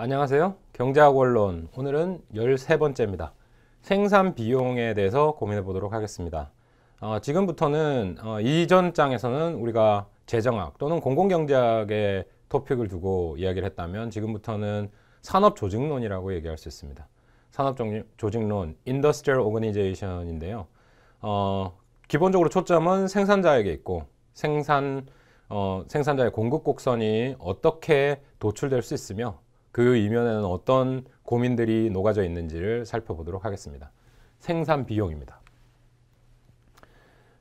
안녕하세요. 경제학 원론 오늘은 13번째입니다. 생산 비용에 대해서 고민해 보도록 하겠습니다. 지금부터는 이전 장에서는 우리가 재정학 또는 공공경제학의 토픽을 두고 이야기를 했다면 지금부터는 산업조직론이라고 얘기할 수 있습니다. 산업조직론, Industrial Organization인데요. 기본적으로 초점은 생산자에게 있고 생산자의 공급 곡선이 어떻게 도출될 수 있으며 그 이면에는 어떤 고민들이 녹아져 있는지를 살펴보도록 하겠습니다. 생산 비용입니다.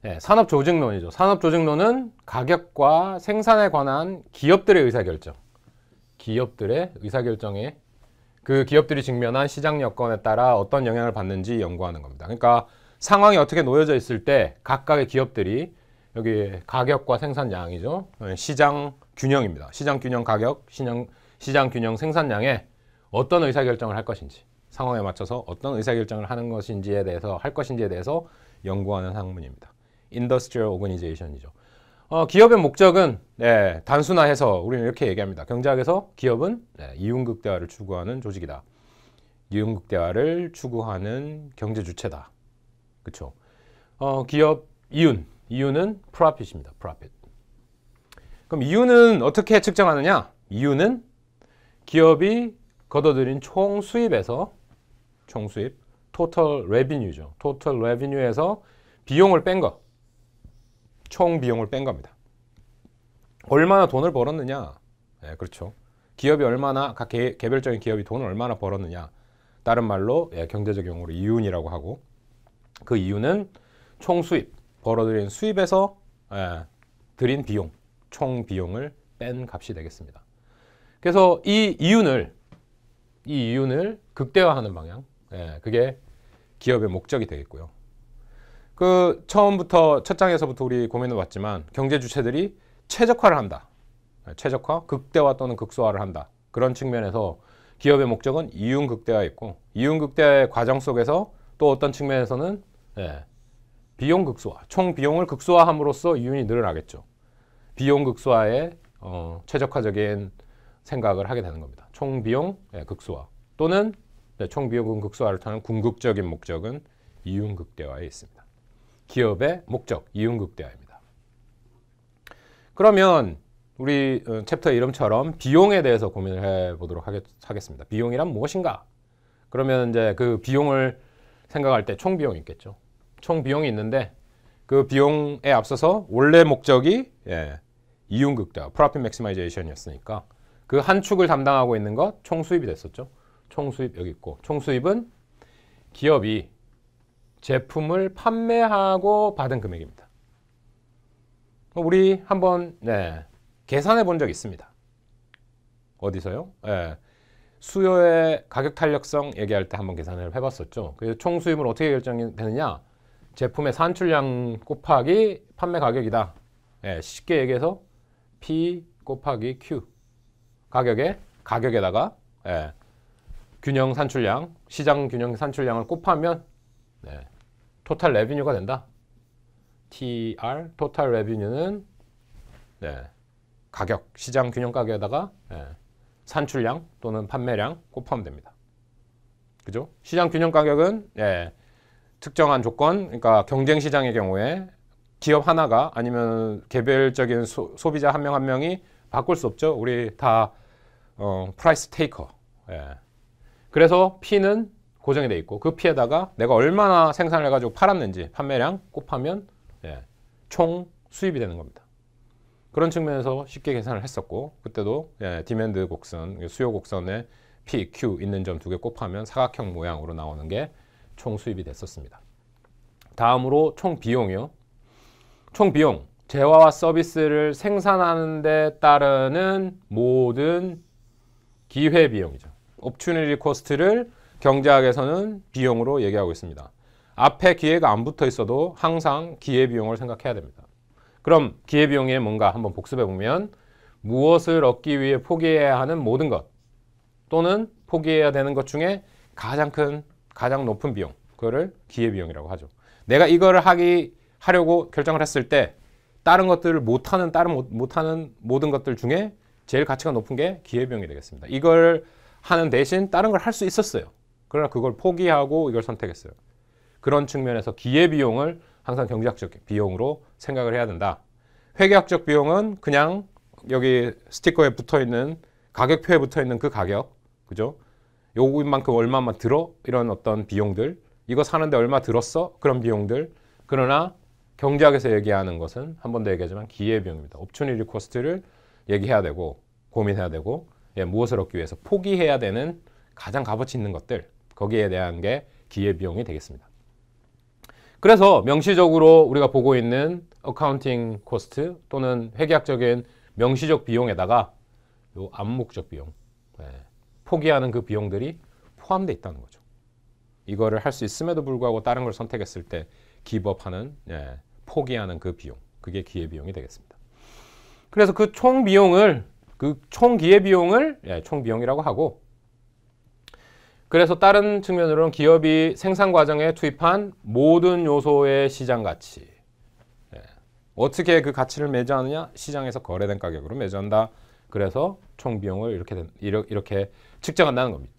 네, 산업조직론이죠. 산업조직론은 가격과 생산에 관한 기업들의 의사결정, 기업들의 의사결정에 그 기업들이 직면한 시장 여건에 따라 어떤 영향을 받는지 연구하는 겁니다. 그러니까 상황이 어떻게 놓여져 있을 때 각각의 기업들이 여기 가격과 생산량이죠. 시장 균형입니다. 시장 균형 가격, 시장 균형 생산량에 어떤 의사결정을 할 것인지, 상황에 맞춰서 어떤 의사결정을 하는 것인지에 대해서 연구하는 학문입니다. Industrial Organization이죠. 기업의 목적은 단순화해서 우리는 이렇게 얘기합니다. 경제학에서 기업은 이윤극대화를 추구하는 조직이다. 이윤극대화를 추구하는 경제 주체다. 그렇죠? 기업 이윤은 profit입니다. profit. 그럼 이윤은 어떻게 측정하느냐? 이윤은 기업이 거둬들인 총 수입에서 total revenue죠. total revenue에서 비용을 뺀 거. 총 비용을 뺀 겁니다. 얼마나 돈을 벌었느냐? 그렇죠. 기업이 얼마나 각 개별적인 기업이 돈을 얼마나 벌었느냐? 다른 말로 경제적 용어로 이윤이라고 하고 그 이윤은 총 수입, 벌어들인 수입에서 들인 비용, 총 비용을 뺀 값이 되겠습니다. 그래서 이 이윤을 극대화하는 방향, 그게 기업의 목적이 되겠고요. 그 처음부터 첫 장에서부터 우리 고민해 봤지만 경제 주체들이 최적화를 한다. 최적화, 극대화 또는 극소화를 한다. 그런 측면에서 기업의 목적은 이윤 극대화에 있고 이윤 극대화의 과정 속에서 또 어떤 측면에서는 비용 극소화, 총 비용을 극소화함으로써 이윤이 늘어나겠죠. 비용 극소화에 최적화적인 생각을 하게 되는 겁니다. 총 비용 극소화 또는 총 비용 극소화를 타는 궁극적인 목적은 이윤 극대화에 있습니다. 기업의 목적, 이윤 극대화입니다. 그러면 우리 챕터 이름처럼 비용에 대해서 고민을 해보도록 하겠습니다. 비용이란 무엇인가? 그러면 이제 그 비용을 생각할 때 총 비용이 있겠죠. 총 비용이 있는데 그 비용에 앞서서 원래 목적이 이윤 극대화, profit maximization이었으니까 그 한 축을 담당하고 있는 것 총 수입이 됐었죠. 총 수입 여기 있고 총 수입은 기업이 제품을 판매하고 받은 금액입니다. 우리 한번 계산해 본 적 있습니다. 어디서요? 수요의 가격 탄력성 얘기할 때 한번 계산을 해봤었죠. 그래서 총 수입은 어떻게 결정이 되느냐? 제품의 산출량 곱하기 판매 가격이다. 쉽게 얘기해서 P 곱하기 Q. 가격에다가 균형 산출량, 시장 균형 산출량을 곱하면 토탈 레비뉴가 된다. TR, 토탈 레비뉴는 가격, 시장 균형 가격에다가 산출량 또는 판매량 곱하면 됩니다. 그죠? 시장 균형 가격은 특정한 조건, 그러니까 경쟁 시장의 경우에 기업 하나가 아니면 개별적인 소비자 한 명 한 명이 바꿀 수 없죠. 우리 다 프라이스 테이커. 그래서 P는 고정이 돼 있고 그 P에다가 내가 얼마나 생산을 해가지고 팔았는지 판매량 곱하면 총 수입이 되는 겁니다. 그런 측면에서 쉽게 계산을 했었고 그때도 디맨드 곡선, 수요 곡선에 P, Q 있는 점 두 개 곱하면 사각형 모양으로 나오는 게 총 수입이 됐었습니다. 다음으로 총 비용이요. 총 비용, 재화와 서비스를 생산하는 데 따르는 모든 기회 비용이죠. opportunity cost를 경제학에서는 비용으로 얘기하고 있습니다. 앞에 기회가 안 붙어 있어도 항상 기회비용을 생각해야 됩니다. 그럼 기회비용이 뭔가 한번 복습해 보면 무엇을 얻기 위해 포기해야 하는 모든 것 또는 포기해야 되는 것 중에 가장 높은 비용, 그거를 기회비용이라고 하죠. 내가 이거를 하려고 결정을 했을 때 다른 것들을 못하는 모든 것들 중에 제일 가치가 높은 게 기회비용이 되겠습니다. 이걸 하는 대신 다른 걸 할 수 있었어요. 그러나 그걸 포기하고 이걸 선택했어요. 그런 측면에서 기회비용을 항상 경제학적 비용으로 생각을 해야 된다. 회계학적 비용은 그냥 여기 스티커에 붙어있는 가격표에 붙어있는 그 가격, 그죠? 요것만큼 얼마만 들어? 이런 어떤 비용들, 이거 사는데 얼마 들었어? 그런 비용들. 그러나 경제학에서 얘기하는 것은 한 번 더 얘기하지만 기회비용입니다. 옵처니티 코스트를 얘기해야 되고 고민해야 되고, 예, 무엇을 얻기 위해서 포기해야 되는 가장 값어치 있는 것들, 거기에 대한 게 기회비용이 되겠습니다. 그래서 명시적으로 우리가 보고 있는 어카운팅 코스트 또는 회계학적인 명시적 비용에다가 요 암묵적 비용, 예, 포기하는 그 비용들이 포함되어 있다는 거죠. 이거를 할 수 있음에도 불구하고 다른 걸 선택했을 때 기법하는, 예, 포기하는 그 비용, 그게 기회비용이 되겠습니다. 그래서 그 총 비용을, 그 총 기회비용을, 예, 총 비용이라고 하고, 그래서 다른 측면으로는 기업이 생산 과정에 투입한 모든 요소의 시장 가치, 예, 어떻게 그 가치를 매주하느냐? 시장에서 거래된 가격으로 매주한다. 그래서 총 비용을 이렇게 측정한다는 겁니다.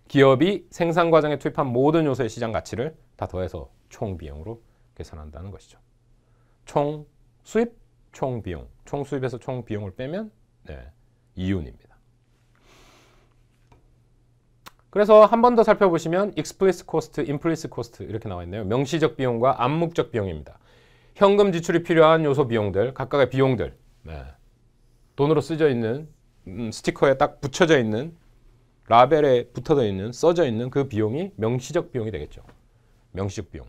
기업이 생산 과정에 투입한 모든 요소의 시장 가치를 다 더해서 총 비용으로 계산한다는 것이죠. 총 수입, 총 비용. 총 수입에서 총 비용을 빼면, 네, 이윤입니다. 그래서 한 번 더 살펴보시면 explicit cost, implicit cost 이렇게 나와 있네요. 명시적 비용과 암묵적 비용입니다. 현금 지출이 필요한 요소 비용들, 각각의 비용들, 네, 돈으로 쓰여져 있는, 스티커에 딱 붙여져 있는, 라벨에 붙어져 있는, 써져 있는 그 비용이 명시적 비용이 되겠죠. 명시적 비용.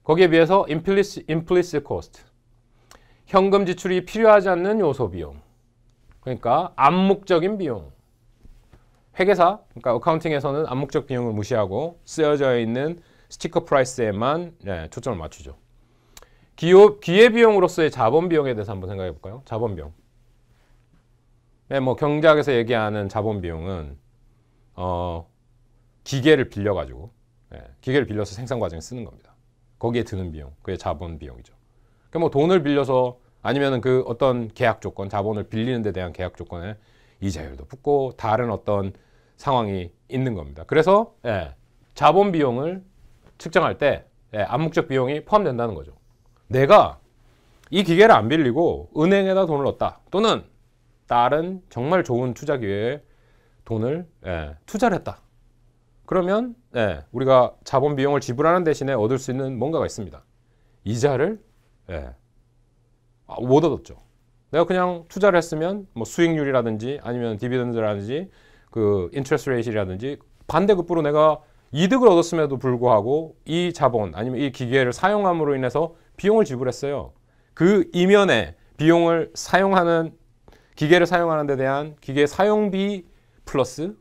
거기에 비해서 implicit cost, 현금 지출이 필요하지 않는 요소 비용, 그러니까 암묵적인 비용. 회계사, 그러니까 어카운팅에서는 암묵적 비용을 무시하고 쓰여져 있는 스티커 프라이스에만, 네, 초점을 맞추죠. 기회비용으로서의 자본비용에 대해서 한번 생각해 볼까요? 자본비용. 네, 뭐 경제학에서 얘기하는 자본비용은 기계를 빌려가지고, 네, 기계를 빌려서 생산 과정에 쓰는 겁니다. 거기에 드는 비용, 그게 자본비용이죠. 그러니까 뭐 돈을 빌려서 아니면은 그 어떤 계약 조건, 자본을 빌리는 데 대한 계약 조건에 이자율도 붙고 다른 어떤 상황이 있는 겁니다. 그래서, 예, 자본 비용을 측정할 때, 예, 암묵적 비용이 포함된다는 거죠. 내가 이 기계를 안 빌리고 은행에다 돈을 넣었다. 또는 다른 정말 좋은 투자 기회에 돈을, 예, 투자를 했다. 그러면, 예, 우리가 자본 비용을 지불하는 대신에 얻을 수 있는 뭔가가 있습니다. 이자를, 예, 못 얻었죠. 내가 그냥 투자를 했으면 뭐 수익률이라든지 아니면 디비던드라든지 그 인트레스트 레이트라든지 반대급부로 내가 이득을 얻었음에도 불구하고 이 자본 아니면 이 기계를 사용함으로 인해서 비용을 지불했어요. 그 이면에 비용을 사용하는, 기계를 사용하는 데 대한 기계 사용비 플러스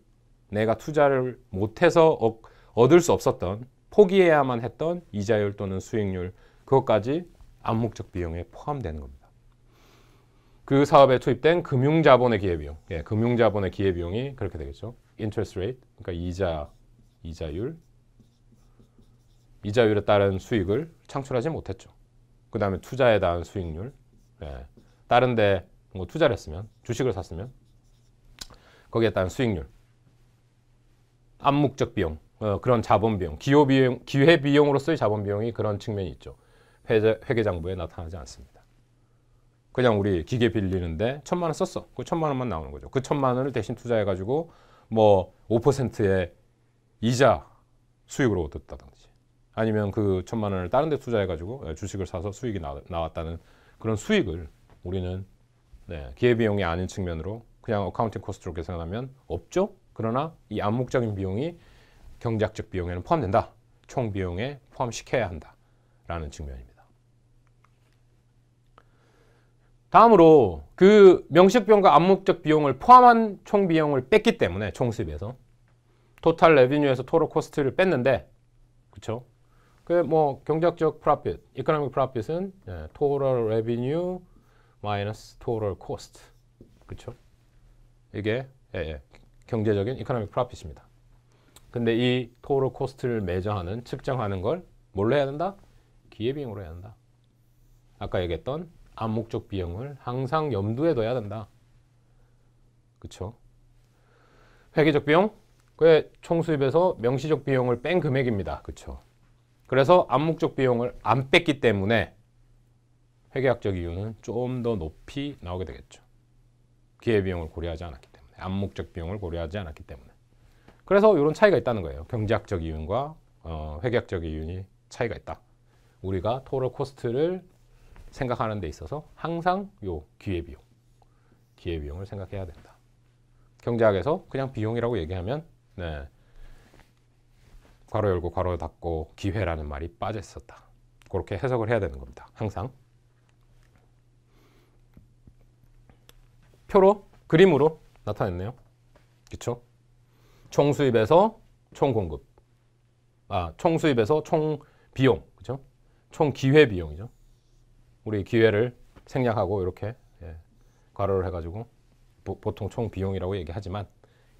내가 투자를 못해서 얻을 수 없었던, 포기해야만 했던 이자율 또는 수익률, 그것까지 암묵적 비용에 포함되는 겁니다. 그 사업에 투입된 금융자본의 기회비용, 예, 금융자본의 기회비용이 그렇게 되겠죠. interest rate, 그러니까 이자율에 따른 수익을 창출하지 못했죠. 그 다음에 투자에 대한 수익률, 예, 다른데 뭐 투자를 했으면, 주식을 샀으면 거기에 따른 수익률, 암묵적 비용, 그런 자본비용, 기회비용으로서의 자본비용이 그런 측면이 있죠. 회계장부에 나타나지 않습니다. 그냥 우리 기계 빌리는데 1,000만 원 썼어. 그 1,000만 원만 나오는 거죠. 그 1,000만 원을 대신 투자해가지고 뭐 5%의 이자 수익으로 얻었다든지, 아니면 그 1,000만 원을 다른 데 투자해가지고 주식을 사서 수익이 나왔다는 그런 수익을 우리는, 네, 기회비용이 아닌 측면으로 그냥 어카운팅 코스트로 계산하면 없죠. 그러나 이 암묵적인 비용이 경제학적 비용에는 포함된다. 총 비용에 포함시켜야 한다라는 측면입니다. 다음으로 그 명시적 비용과 암묵적 비용을 포함한 총 비용을 뺐기 때문에 총수입에서 토탈 레비뉴에서 토tal 코스트를 뺐는데, 그렇죠? 그 뭐 경제학적 프로핏, 이코노믹 프로핏은, 예, total revenue minus total cost, 그렇죠? 이게, 예, 경제적인 이코노믹 프로핏입니다. 근데 이 total cost를 매저하는, 측정하는 걸 뭘로 해야 된다? 기회비용으로 해야 한다. 아까 얘기했던 암묵적 비용을 항상 염두에 둬야 된다. 그렇죠? 회계적 비용, 그 총수입에서 명시적 비용을 뺀 금액입니다. 그렇죠? 그래서 암묵적 비용을 안 뺐기 때문에 회계학적 이유는 좀 더 높이 나오게 되겠죠. 기회비용을 고려하지 않았기 때문에, 암묵적 비용을 고려하지 않았기 때문에. 그래서 이런 차이가 있다는 거예요. 경제학적 이윤과 회계학적 이윤이 차이가 있다. 우리가 토럴 코스트를 생각하는 데 있어서 항상 요 기회비용을 생각해야 된다. 경제학에서 그냥 비용이라고 얘기하면 네, 괄호 열고 괄호 닫고 기회라는 말이 빠져 있었다. 그렇게 해석을 해야 되는 겁니다. 항상. 표로 그림으로 나타냈네요. 그렇죠? 총수입에서 총공급. 총수입에서 총비용. 그렇죠? 총기회비용이죠. 우리 기회를 생략하고 이렇게 괄호를 해가지고 보통 총비용이라고 얘기하지만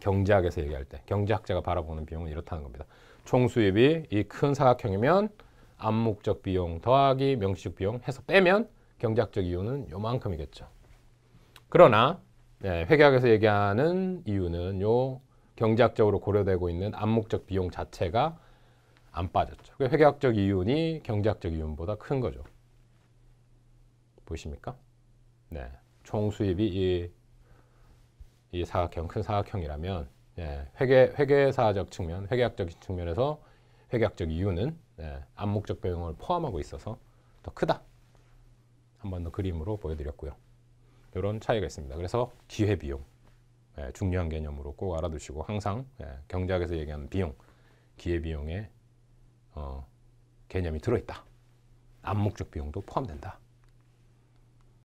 경제학에서 얘기할 때 경제학자가 바라보는 비용은 이렇다는 겁니다. 총수입이 이 큰 사각형이면 암묵적 비용 더하기 명시적 비용 해서 빼면 경제학적 이유는 요만큼이겠죠. 그러나 회계학에서 얘기하는 이유는 요 경제학적으로 고려되고 있는 암묵적 비용 자체가 안 빠졌죠. 회계학적 이윤이 경제학적 이윤보다 큰 거죠. 보이십니까? 네, 총수입이 이 사각형, 큰 사각형이라면 회계사적 측면, 회계학적 측면에서 회계학적 이유는 암묵적 비용을 포함하고 있어서 더 크다. 한 번 더 그림으로 보여드렸고요. 이런 차이가 있습니다. 그래서 기회비용, 중요한 개념으로 꼭 알아두시고 항상 경제학에서 얘기하는 비용, 기회비용에 개념이 들어있다. 암묵적 비용도 포함된다.